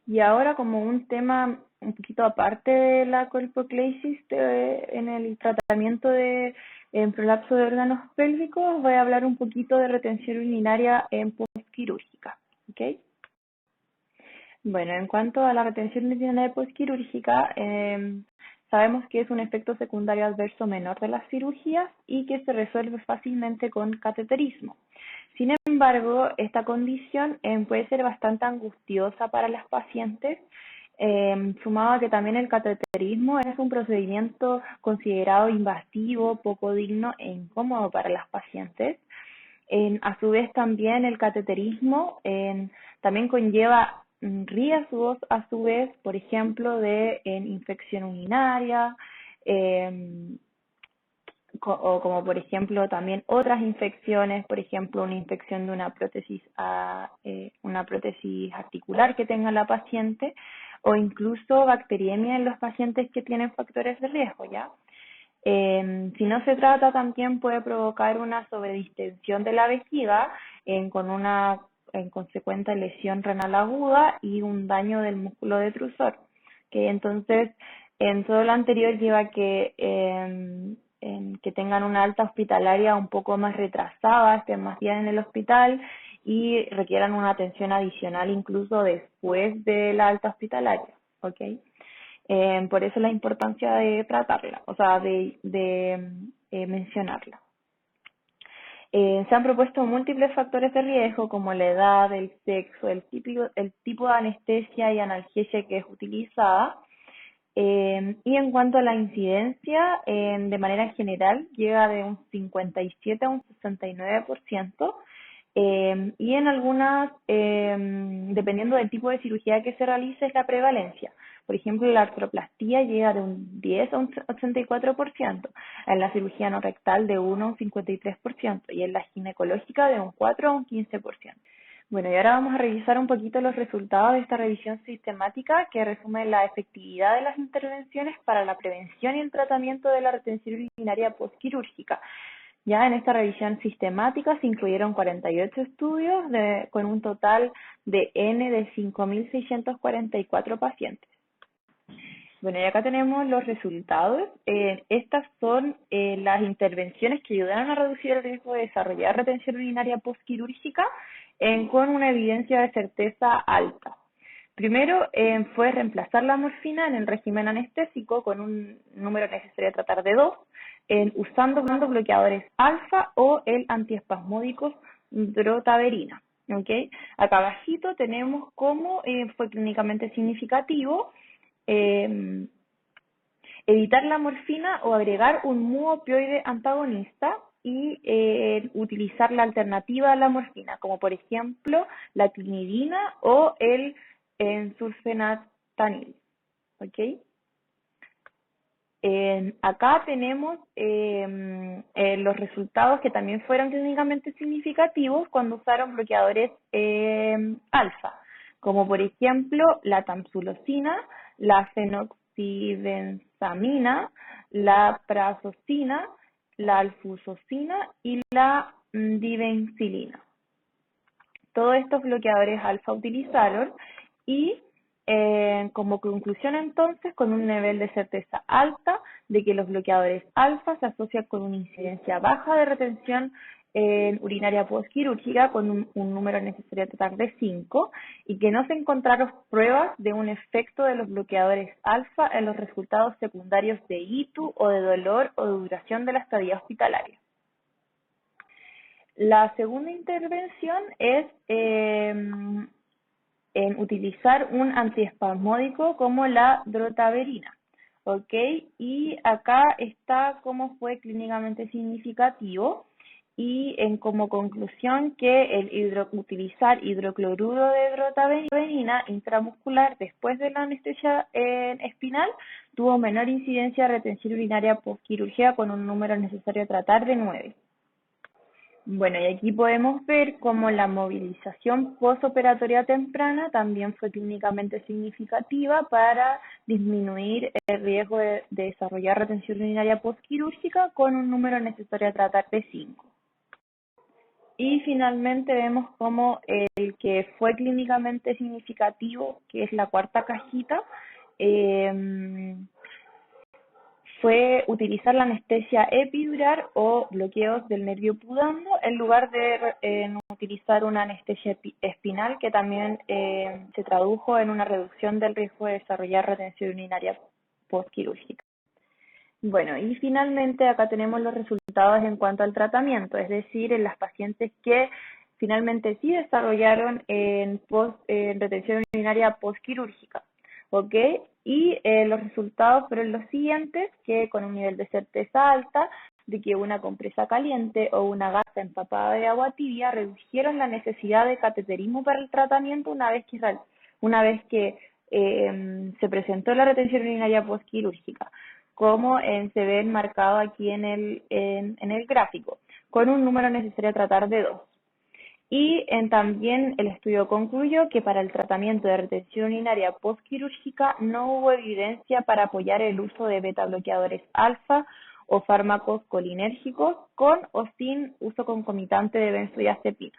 Y ahora, como un tema un poquito aparte de la colpoclesis en el tratamiento de en prolapso de órganos pélvicos, voy a hablar un poquito de retención urinaria en postquirúrgica. ¿Ok? Bueno, en cuanto a la retención urinaria postquirúrgica, sabemos que es un efecto secundario adverso menor de las cirugías y que se resuelve fácilmente con cateterismo. Sin embargo, esta condición puede ser bastante angustiosa para las pacientes, sumado a que también el cateterismo es un procedimiento considerado invasivo, poco digno e incómodo para las pacientes. A su vez, también el cateterismo también conlleva riesgos, a su vez, por ejemplo, de infección urinaria, em, o como por ejemplo también otras infecciones, por ejemplo una infección de una prótesis articular que tenga la paciente, o incluso bacteriemia en los pacientes que tienen factores de riesgo, ¿ya? Si no se trata, también puede provocar una sobredistensión de la vejiga con una en consecuente lesión renal aguda y un daño del músculo detrusor. Que entonces, en todo lo anterior lleva a que, que tengan una alta hospitalaria un poco más retrasada, estén más días en el hospital y requieran una atención adicional incluso después de la alta hospitalaria. ¿Ok? Por eso la importancia de tratarla, o sea, de mencionarla. Se han propuesto múltiples factores de riesgo como la edad, el sexo, el tipo de anestesia y analgesia que es utilizada. Y en cuanto a la incidencia, de manera general, llega de un 57 a un 69%. Y en algunas, dependiendo del tipo de cirugía que se realice, es la prevalencia. Por ejemplo, la artroplastía llega de un 10 a un 84%, en la cirugía no rectal de 1 a un 53% y en la ginecológica de un 4 a un 15%. Bueno, y ahora vamos a revisar un poquito los resultados de esta revisión sistemática que resume la efectividad de las intervenciones para la prevención y el tratamiento de la retención urinaria postquirúrgica. Ya en esta revisión sistemática se incluyeron 48 estudios con un total de N de 5.644 pacientes. Bueno, y acá tenemos los resultados. Estas son las intervenciones que ayudaron a reducir el riesgo de desarrollar retención urinaria postquirúrgica con una evidencia de certeza alta. Primero fue reemplazar la morfina en el régimen anestésico con un número necesario a tratar de 2, usando bloqueadores alfa o el antiespasmódico drotaverina. ¿Okay? Acá abajito tenemos cómo fue clínicamente significativo eh, evitar la morfina o agregar un mu opioide antagonista y utilizar la alternativa a la morfina, como por ejemplo la clinidina o el sulfenatanil. ¿Ok? Acá tenemos los resultados que también fueron clínicamente significativos cuando usaron bloqueadores alfa, como por ejemplo la tamsulosina, la fenoxibenzamina, la prazosina, la alfusosina y la dibencilina. Todos estos bloqueadores alfa utilizaron y como conclusión entonces, con un nivel de certeza alta de que los bloqueadores alfa se asocian con una incidencia baja de retención urinaria postquirúrgica con un número necesario a tratar de 5 y que no se encontraron pruebas de un efecto de los bloqueadores alfa en los resultados secundarios de ITU o de dolor o de duración de la estadía hospitalaria. La segunda intervención es en utilizar un antiespasmódico como la drotaverina. ¿Ok? Y acá está cómo fue clínicamente significativo y como conclusión que utilizar hidrocloruro de drotaverina intramuscular después de la anestesia espinal tuvo menor incidencia de retención urinaria postquirúrgica con un número necesario a tratar de 9. Bueno, y aquí podemos ver cómo la movilización postoperatoria temprana también fue clínicamente significativa para disminuir el riesgo de desarrollar retención urinaria postquirúrgica con un número necesario a tratar de 5. Y finalmente vemos como el que fue clínicamente significativo, que es la cuarta cajita, eh, fue utilizar la anestesia epidural o bloqueos del nervio pudendo en lugar de utilizar una anestesia espinal, que también se tradujo en una reducción del riesgo de desarrollar retención urinaria postquirúrgica. Bueno, y finalmente acá tenemos los resultados en cuanto al tratamiento, es decir, en las pacientes que finalmente sí desarrollaron en retención urinaria postquirúrgica, ¿ok? Y los resultados fueron los siguientes, que con un nivel de certeza alta de que una compresa caliente o una gasa empapada de agua tibia redujeron la necesidad de cateterismo para el tratamiento una vez que se presentó la retención urinaria postquirúrgica, como se ve marcado aquí en el gráfico, con un número necesario a tratar de 2. Y también el estudio concluyó que para el tratamiento de retención urinaria postquirúrgica no hubo evidencia para apoyar el uso de beta bloqueadores alfa o fármacos colinérgicos con o sin uso concomitante de benzodiazepina.